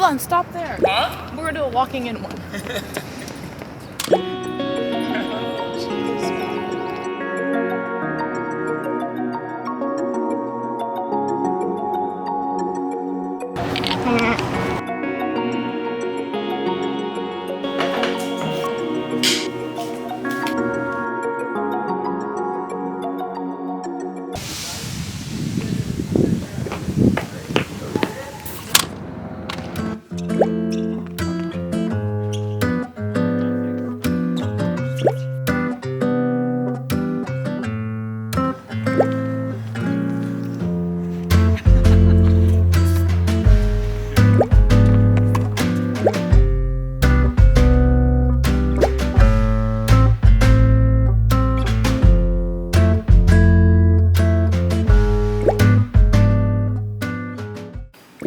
Hold on, stop there. Huh? We're gonna do a walking in one.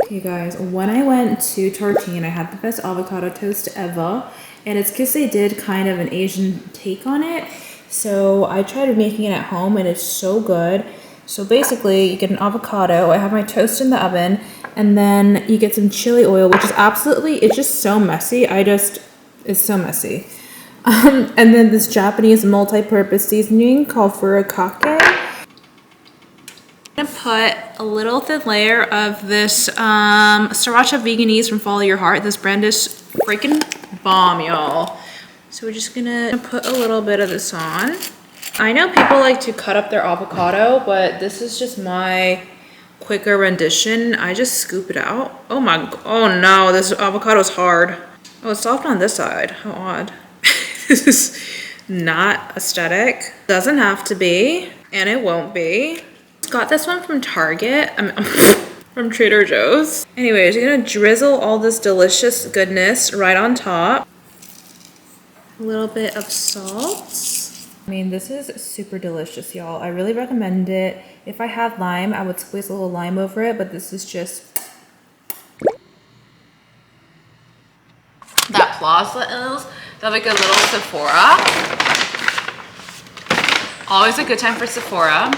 Okay guys, when I went to Tartine, I had the best avocado toast ever, and it's because they did kind of an Asian take on it. So I tried making it at home and it's so good. So basically you get an avocado, I have my toast in the oven, and then you get some chili oil, which is absolutely, it's just so messy. It's so messy. And then this Japanese multi-purpose seasoning called furikake. I'm gonna put a little thin layer of this sriracha veganese from Follow Your Heart. This brand is freaking bomb, y'all. So we're just gonna put a little bit of this on. I know people like to cut up their avocado, but this is just my quicker rendition. I just scoop it out. Oh no, this avocado is hard. Oh, it's soft on this side. How odd. This is not aesthetic. Doesn't have to be, and it won't be. Got this one from Target, from Trader Joe's. Anyways, you're gonna drizzle all this delicious goodness right on top. A little bit of salt. I mean, this is super delicious, y'all. I really recommend it. If I had lime, I would squeeze a little lime over it, but this is just... That Plaza is, they have like a little Sephora. Always a good time for Sephora.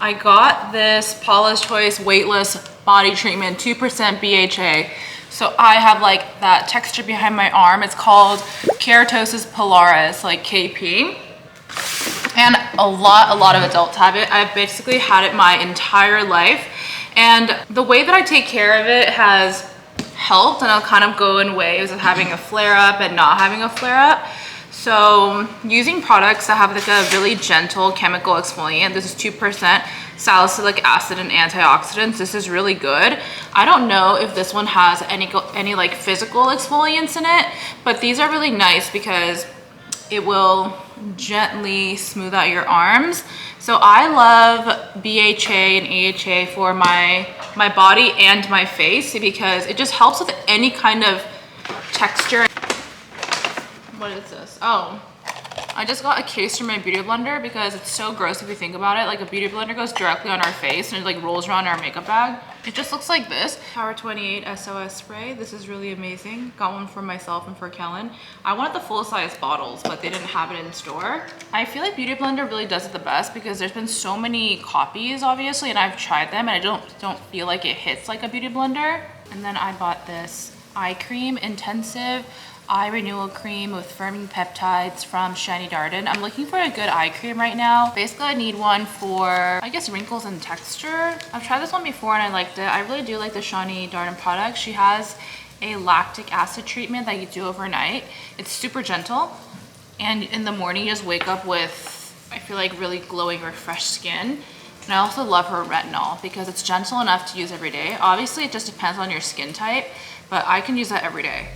I got this Paula's Choice Weightless Body Treatment, 2% BHA. So I have like that texture behind my arm. It's called Keratosis pilaris, like KP. And a lot of adults have it. I've basically had it my entire life. And the way that I take care of it has helped, and I'll kind of go in waves of having a flare up and not having a flare up. So using products that have like a really gentle chemical exfoliant, this is 2% salicylic acid and antioxidants. This is really good. I don't know if this one has any like physical exfoliants in it, but these are really nice because it will gently smooth out your arms. So I love BHA and AHA for my body and my face because it just helps with any kind of texture. What is this? Oh, I just got a case from my beauty blender because it's so gross if you think about it. Like a beauty blender goes directly on our face and it like rolls around our makeup bag. It just looks like this. Power 28 SOS spray. This is really amazing. Got one for myself and for Kellen. I wanted the full size bottles, but they didn't have it in store. I feel like Beauty Blender really does it the best because there's been so many copies, obviously, and I've tried them and I don't feel like it hits like a Beauty Blender. And then I bought this eye cream, Intensive Eye Renewal Cream with firming peptides from Shani Darden. I'm looking for a good eye cream right now. Basically, I need one for, I guess, wrinkles and texture. I've tried this one before and I liked it. I really do like the Shani Darden product. She has a lactic acid treatment that you do overnight. It's super gentle. And in the morning, you just wake up with, I feel like, really glowing, refreshed skin. And I also love her retinol because it's gentle enough to use every day. Obviously, it just depends on your skin type, but I can use that every day.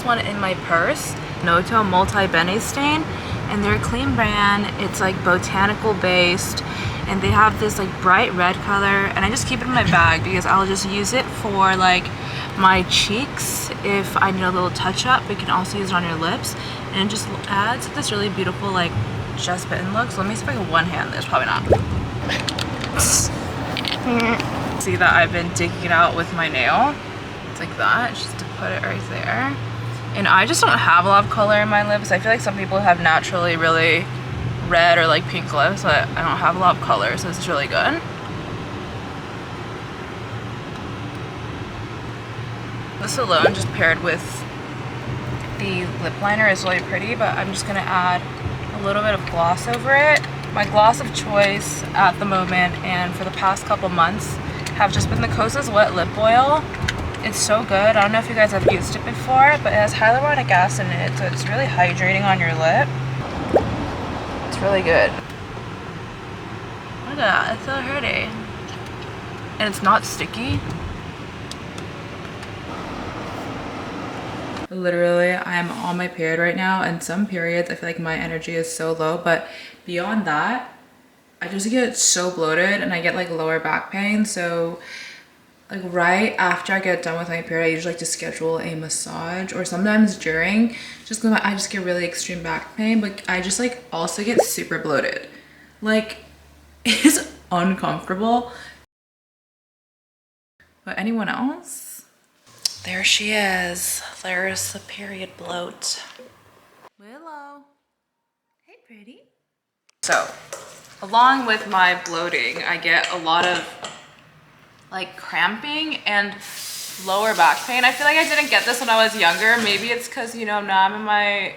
In my purse, Noto Multi-Bene Stain, and they're a clean brand. It's like botanical based and they have this like bright red color, and I just keep it in my bag because I'll just use it for like my cheeks if I need a little touch up. You can also use it on your lips, and it just adds this really beautiful like just bitten look. So let me see if I can one hand this. Probably not. See that I've been digging it out with my nail. It's like that, just to put it right there. And I just don't have a lot of color in my lips. I feel like some people have naturally really red or like pink lips, but I don't have a lot of color, so this is really good. This alone, just paired with the lip liner, is really pretty, but I'm just gonna add a little bit of gloss over it. My gloss of choice at the moment and for the past couple months have just been the Kosas Wet Lip Oil. It's so good. I don't know if you guys have used it before, but it has hyaluronic acid in it, so it's really hydrating on your lip. It's really good. Look at that, it's so pretty. And it's not sticky. Literally, I'm on my period right now, and some periods I feel like my energy is so low, but beyond that, I just get so bloated and I get like lower back pain. So like right after I get done with my period, I usually like to schedule a massage, or sometimes during, just because I just get really extreme back pain, but I just like also get super bloated. Like it's uncomfortable. But anyone else? There she is. There's the period bloat. Willow. Hey, pretty. So, along with my bloating, I get a lot of like cramping and lower back pain. I feel like I didn't get this when I was younger. Maybe it's because, you know, now I'm in my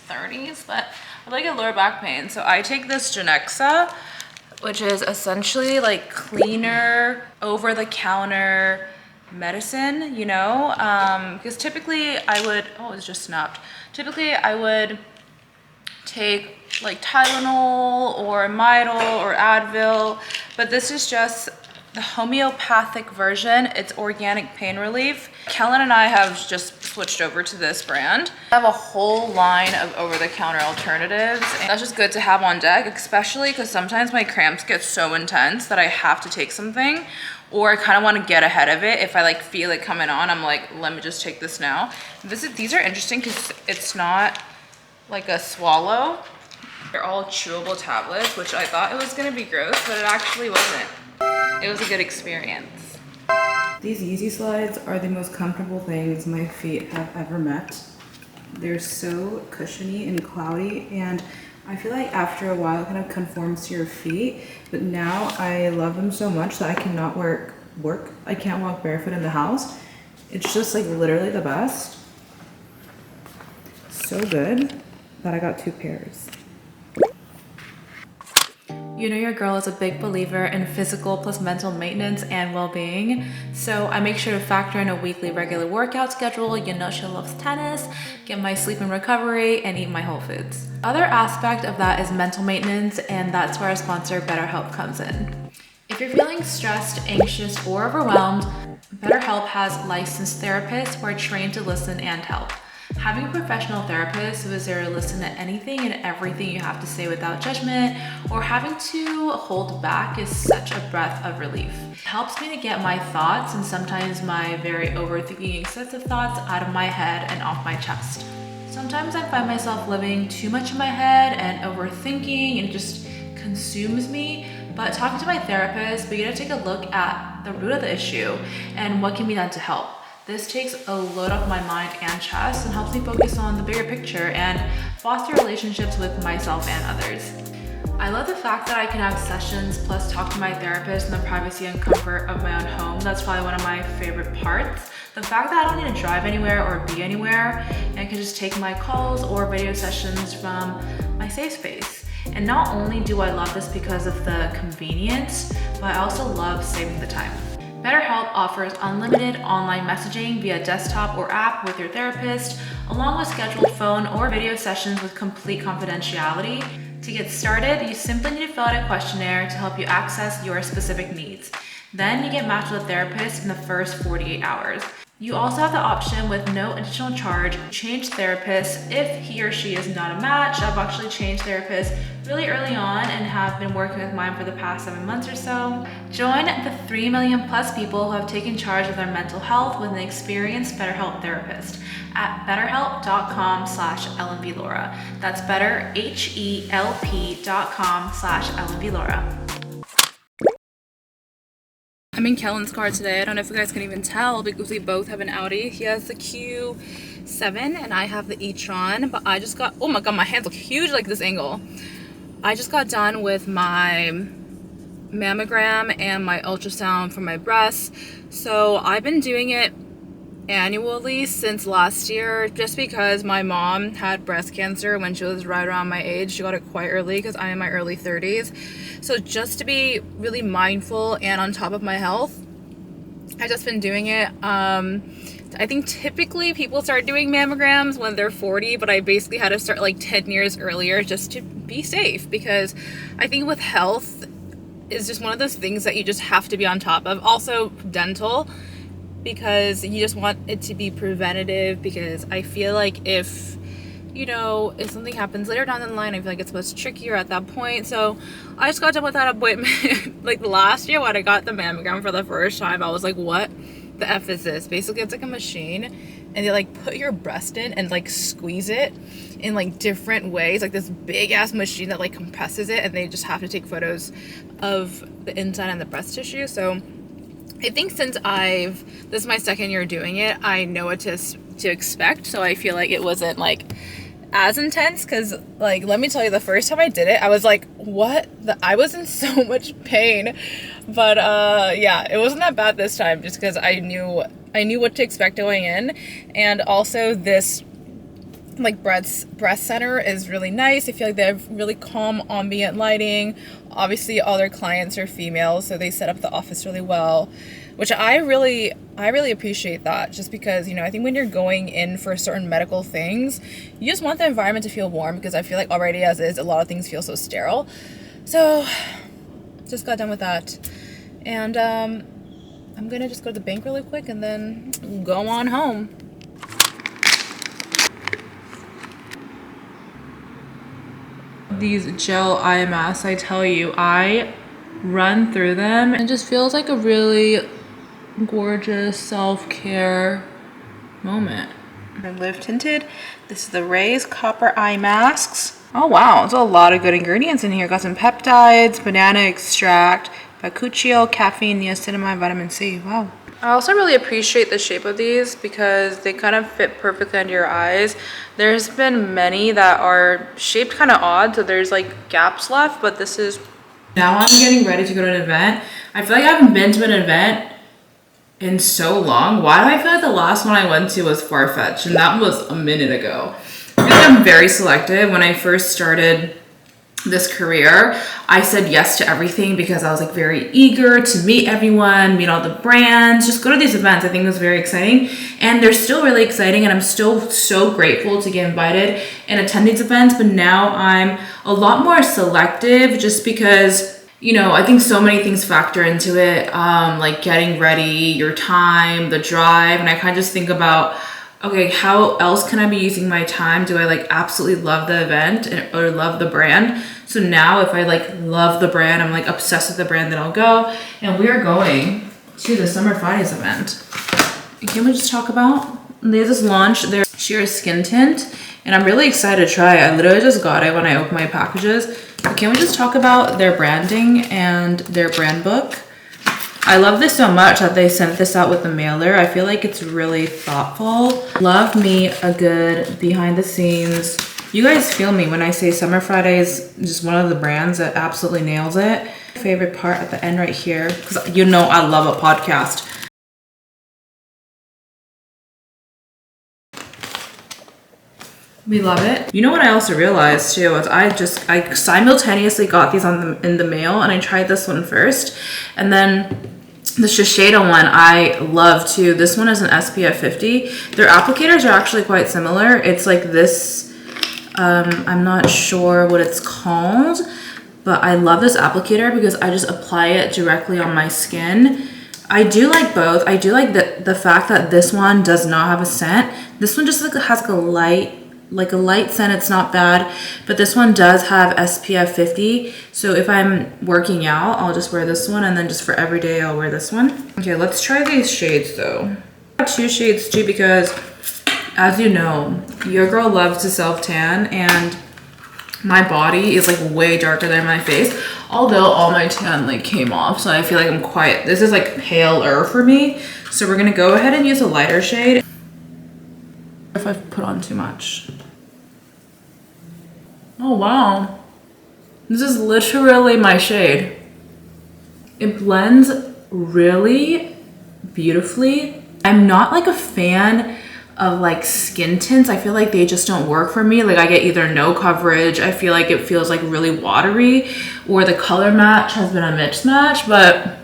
30s, but I like get lower back pain. So I take this Genexa, which is essentially like cleaner, over-the-counter medicine, you know, because typically I would, oh, it's just snapped. Typically I would take like Tylenol or Midol or Advil, but this is just the homeopathic version. It's organic pain relief. Kellen and I have just switched over to this brand. I have a whole line of over-the-counter alternatives, and that's just good to have on deck, especially because sometimes my cramps get so intense that I have to take something, or I kind of want to get ahead of it. If I like feel it coming on, I'm like, let me just take this now. These are interesting because it's not like a swallow. They're all chewable tablets, which I thought it was gonna be gross, but it actually wasn't. It was a good experience. These Yeezy slides are the most comfortable things my feet have ever met. They're so cushiony and cloudy, and I feel like after a while it kind of conforms to your feet, but now I love them so much that I cannot I can't walk barefoot in the house. It's just like literally the best. So good that I got 2 pairs. You know your girl is a big believer in physical plus mental maintenance and well-being, so I make sure to factor in a weekly regular workout schedule. You know she loves tennis, get my sleep and recovery, and eat my whole foods. Other aspect of that is mental maintenance, and that's where our sponsor BetterHelp comes in. If you're feeling stressed, anxious, or overwhelmed, BetterHelp has licensed therapists who are trained to listen and help. Having a professional therapist who is there to listen to anything and everything you have to say without judgment or having to hold back is such a breath of relief. It helps me to get my thoughts and sometimes my very overthinking excessive thoughts out of my head and off my chest. Sometimes I find myself living too much in my head and overthinking, and it just consumes me. But talking to my therapist, we get to take a look at the root of the issue and what can be done to help. This takes a load off my mind and chest and helps me focus on the bigger picture and foster relationships with myself and others. I love the fact that I can have sessions plus talk to my therapist in the privacy and comfort of my own home. That's probably one of my favorite parts. The fact that I don't need to drive anywhere or be anywhere, and I can just take my calls or video sessions from my safe space. And not only do I love this because of the convenience, but I also love saving the time. BetterHelp offers unlimited online messaging via desktop or app with your therapist, along with scheduled phone or video sessions with complete confidentiality. To get started, you simply need to fill out a questionnaire to help you access your specific needs. Then you get matched with a therapist in the first 48 hours. You also have the option with no additional charge, change therapists if he or she is not a match. I've actually changed therapists really early on and have been working with mine for the past 7 months or so. Join the 3 million plus people who have taken charge of their mental health with an experienced BetterHelp therapist at betterhelp.com/LMVLora. That's betterhelp.com/LMVLora. I'm in Kellen's car today. I don't know if you guys can even tell because we both have an Audi. He has the Q7 and I have the e-tron, but I just got, oh my god, my hands look huge like this angle. I just got done with my mammogram and my ultrasound for my breasts. So I've been doing it annually since last year just because my mom had breast cancer when she was right around my age. She got it quite early because I'm in my early 30s. So just to be really mindful and on top of my health, I've just been doing it. I think typically people start doing mammograms when they're 40, but I basically had to start like 10 years earlier just to be safe, because I think with health is just one of those things that you just have to be on top of. Also dental, because you just want it to be preventative, because I feel like if something happens later down the line, I feel like it's much trickier at that point. So I just got done with that appointment like last year when I got the mammogram for the first time. I was like, what the F is this? Basically, it's like a machine and they like put your breast in and like squeeze it in like different ways, like this big ass machine that like compresses it, and they just have to take photos of the inside and the breast tissue. So I think since this is my second year doing it, I know what to expect. So I feel like it wasn't like as intense, because like, let me tell you, the first time I did it, I was like, what? I was in so much pain. But yeah, it wasn't that bad this time, just because I knew what to expect going in. And also this like breast center is really nice. I feel like they have really calm ambient lighting. Obviously all their clients are females, so they set up the office really well, which I really appreciate that, just because, I think when you're going in for certain medical things, you just want the environment to feel warm, because I feel like already as is, a lot of things feel so sterile. So just got done with that. And I'm gonna just go to the bank really quick and then go on home. These gel eye masks, I tell you, I run through them. It just feels like a really gorgeous self-care moment. Live tinted. This is the Rays Copper Eye Masks. Oh wow, there's a lot of good ingredients in here. Got some peptides, banana extract, bakuchiol, caffeine, niacinamide, vitamin C. Wow. I also really appreciate the shape of these because they kind of fit perfectly under your eyes. There's been many that are shaped kind of odd, so there's like gaps left, but this is... Now I'm getting ready to go to an event. I feel like I haven't been to an event in so long. Why do I feel like the last one I went to was Farfetch, and that was a minute ago? I feel like I'm very selective. When I first started this career, I said yes to everything because I was like very eager to meet everyone, meet all the brands, just go to these events. I think it was very exciting, and they're still really exciting, and I'm still so grateful to get invited and attend these events. But now I'm a lot more selective, just because I think so many things factor into it, like getting ready, your time, the drive, and I kind of just think about, okay, how else can I be using my time? Do I like absolutely love the event or love the brand? So now if I like love the brand, I'm like obsessed with the brand, then I'll go. And we are going to the Summer Fridays event. And can we just talk about, they just launched their sheer skin tint, and I'm really excited to try it. I literally just got it when I opened my packages. But can we just talk about their branding and their brand book? I love this so much that they sent this out with the mailer. I feel like it's really thoughtful. Love me a good behind the scenes. You guys feel me when I say Summer Fridays, just one of the brands that absolutely nails it. Favorite part at the end right here, because I love a podcast. We love it. You know what I also realized too is I simultaneously got these in the mail, and I tried this one first, and then the Shiseido one I love too. This one is an SPF 50. Their applicators are actually quite similar. It's like this, I'm not sure what it's called, but I love this applicator because I just apply it directly on my skin. I do like both. I do like the fact that this one does not have a scent. This one just has like a light scent. It's not bad, but this one does have SPF 50. So if I'm working out, I'll just wear this one, and then just for every day, I'll wear this one. Okay, let's try these shades though. I got 2 shades too because, as you know, your girl loves to self tan, and my body is like way darker than my face. Although all my tan like came off, so I feel like I'm quite, this is like paler for me. So we're gonna go ahead and use a lighter shade. If I've put on too much. Oh wow. This is literally my shade. It blends really beautifully. I'm not like a fan of like skin tints. I feel like they just don't work for me. Like I get either no coverage, I feel like it feels like really watery, or the color match has been a mismatch, but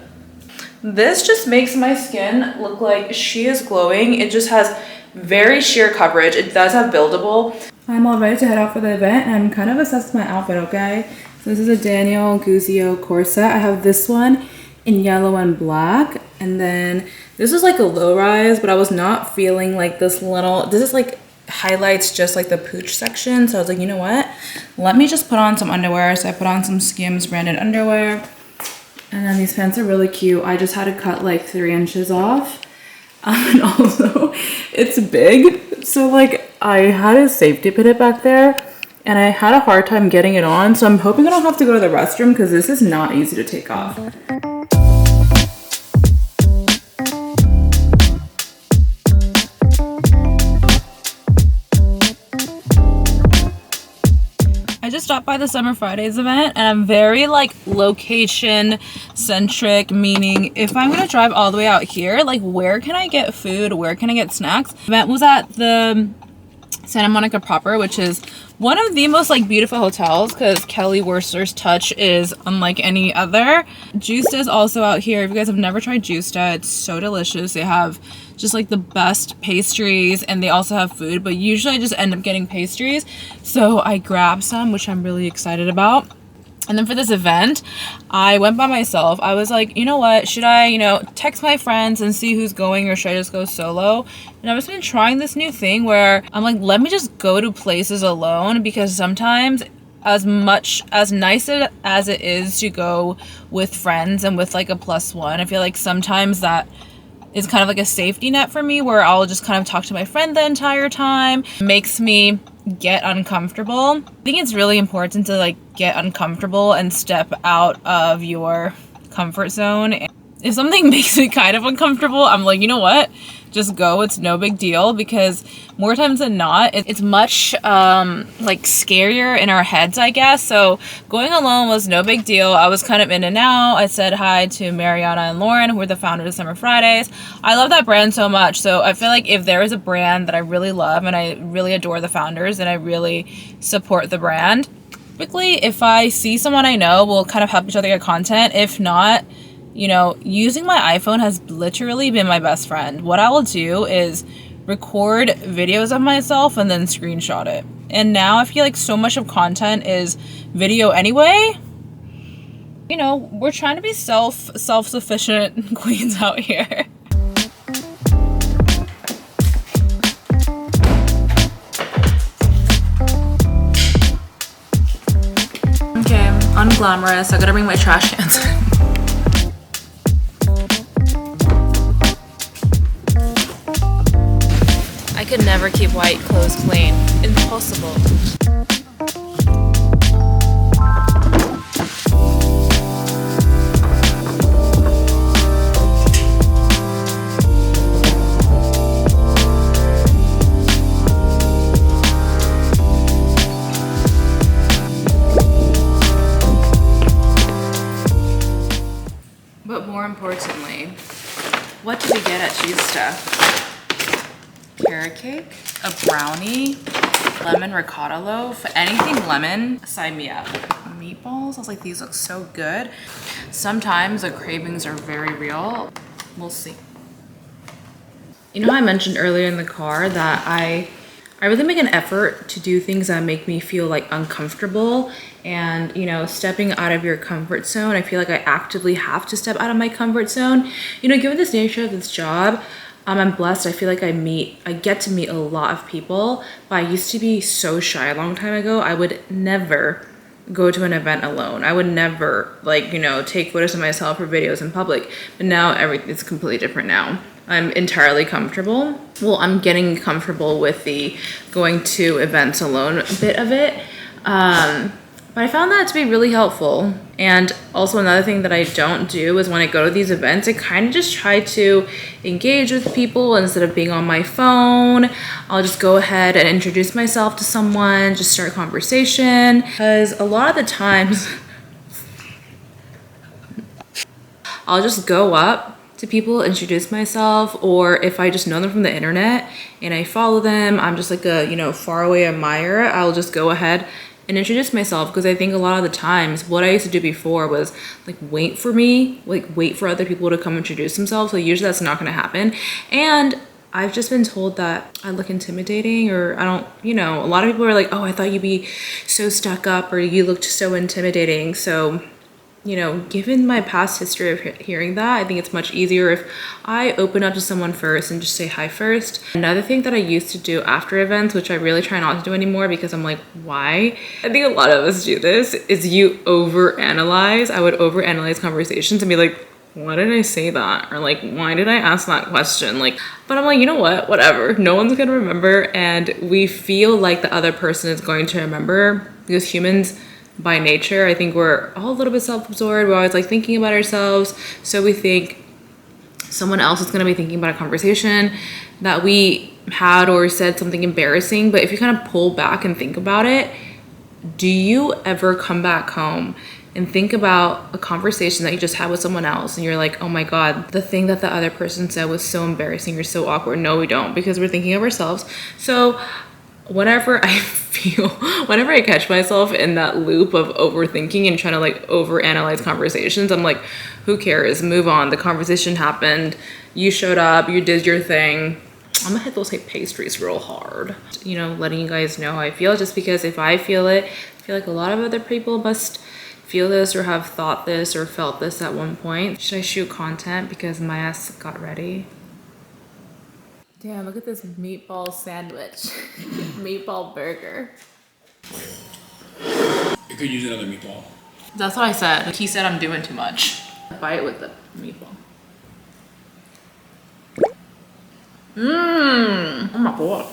this just makes my skin look like she is glowing. It just has very sheer coverage. It does have buildable. I'm all ready to head out for the event, and I'm kind of obsessed with my outfit, okay? So this is a Daniel Guzio corset. I have this one in yellow and black, and then this is like a low rise, but I was not feeling like this is like highlights just like the pooch section. So I was like, you know what? Let me just put on some underwear. So I put on some Skims branded underwear, and then these pants are really cute. I just had to cut like 3 inches off. And also it's big. So like I had a safety pin it back there, and I had a hard time getting it on. So I'm hoping I don't have to go to the restroom because this is not easy to take off. I just stopped by the Summer Fridays event, and I'm very like location centric, meaning if I'm gonna drive all the way out here, like where can I get food, where can I get snacks? The event was at the Santa Monica proper, which is one of the most like beautiful hotels because Kelly Worcester's touch is unlike any other. Justa is also out here. If you guys have never tried Justa, it's so delicious. They have just like the best pastries, and they also have food, but usually I just end up getting pastries. So I grabbed some, which I'm really excited about. And then for this event, I went by myself. I was like, you know what, should I, text my friends and see who's going, or should I just go solo? And I've just been trying this new thing where I'm like, let me just go to places alone, because sometimes as nice as it is to go with friends and with like a +1, I feel like sometimes that is kind of like a safety net for me, where I'll just kind of talk to my friend the entire time. It makes me get uncomfortable. I think it's really important to like get uncomfortable and step out of your comfort zone. If something makes me kind of uncomfortable, I'm like, you know what? Just go. It's no big deal, because more times than not, it's much like scarier in our heads, I guess. So going alone was no big deal. I was kind of in and out. I said hi to Mariana and Lauren, who are the founders of Summer Fridays. I love that brand so much. So I feel like if there is a brand that I really love and I really adore the founders and I really support the brand, typically if I see someone I know, we'll kind of help each other get content. If not, using my iPhone has literally been my best friend. What I will do is record videos of myself and then screenshot it. And now I feel like so much of content is video anyway. We're trying to be self-sufficient queens out here. Okay, unglamorous. I gotta bring my trash cans. I could never keep white clothes clean. Impossible. But more importantly, what did we get at Justa? Carrot cake, a brownie, lemon ricotta loaf, anything lemon, sign me up. Meatballs, I was like, these look so good. Sometimes the cravings are very real. We'll see. I mentioned earlier in the car that I I really make an effort to do things that make me feel like uncomfortable, and you know, stepping out of your comfort zone, I feel like I actively have to step out of my comfort zone. You know, given this nature of this job, I'm blessed. I feel like I get to meet a lot of people, but I used to be so shy a long time ago. I would never go to an event alone. I would never, like, you know, take photos of myself or videos in public. But now it's completely different now. I'm entirely comfortable. Well, I'm getting comfortable with the going to events alone bit of it. But I found that to be really helpful. And also another thing that I don't do is when I go to these events, I kind of just try to engage with people instead of being on my phone. I'll just go ahead and introduce myself to someone, just start a conversation. Because a lot of the times, I'll just go up to people, introduce myself, or if I just know them from the internet and I follow them, I'm just like a, you know, faraway admirer, I'll just go ahead and introduce myself, because I think a lot of the times what I used to do before was like wait for other people to come introduce themselves. So usually that's not going to happen. And I've just been told that I look intimidating, or I don't, you know, a lot of people are like, oh, I thought you'd be so stuck up, or you looked so intimidating. So, you know, given my past history of hearing that, I think it's much easier if I open up to someone first and just say hi first. Another thing that I used to do after events, which I really try not to do anymore because I'm like, why? I think a lot of us do this, is you overanalyze. I would overanalyze conversations and be like, why did I say that? Or like, why did I ask that question? Like, but I'm like, you know what? Whatever. No one's gonna remember, and we feel like the other person is going to remember, because humans, by nature, I think we're all a little bit self-absorbed. We're always like thinking about ourselves. So we think someone else is going to be thinking about a conversation that we had or said something embarrassing. But if you kind of pull back and think about it, do you ever come back home and think about a conversation that you just had with someone else and you're like, oh my God, the thing that the other person said was so embarrassing or so awkward? No, we don't, because we're thinking of ourselves. So whenever I catch myself in that loop of overthinking and trying to like overanalyze conversations, I'm like, who cares? Move on. The conversation happened. You showed up. You did your thing. I'm gonna hit those like pastries real hard. You know, letting you guys know how I feel, just because if I feel it, I feel like a lot of other people must feel this or have thought this or felt this at one point. Should I shoot content because my ass got ready? Damn, look at this meatball sandwich. Meatball burger. You could use another meatball. That's what I said. He said I'm doing too much. Bite with the meatball. Mmm. Oh my God.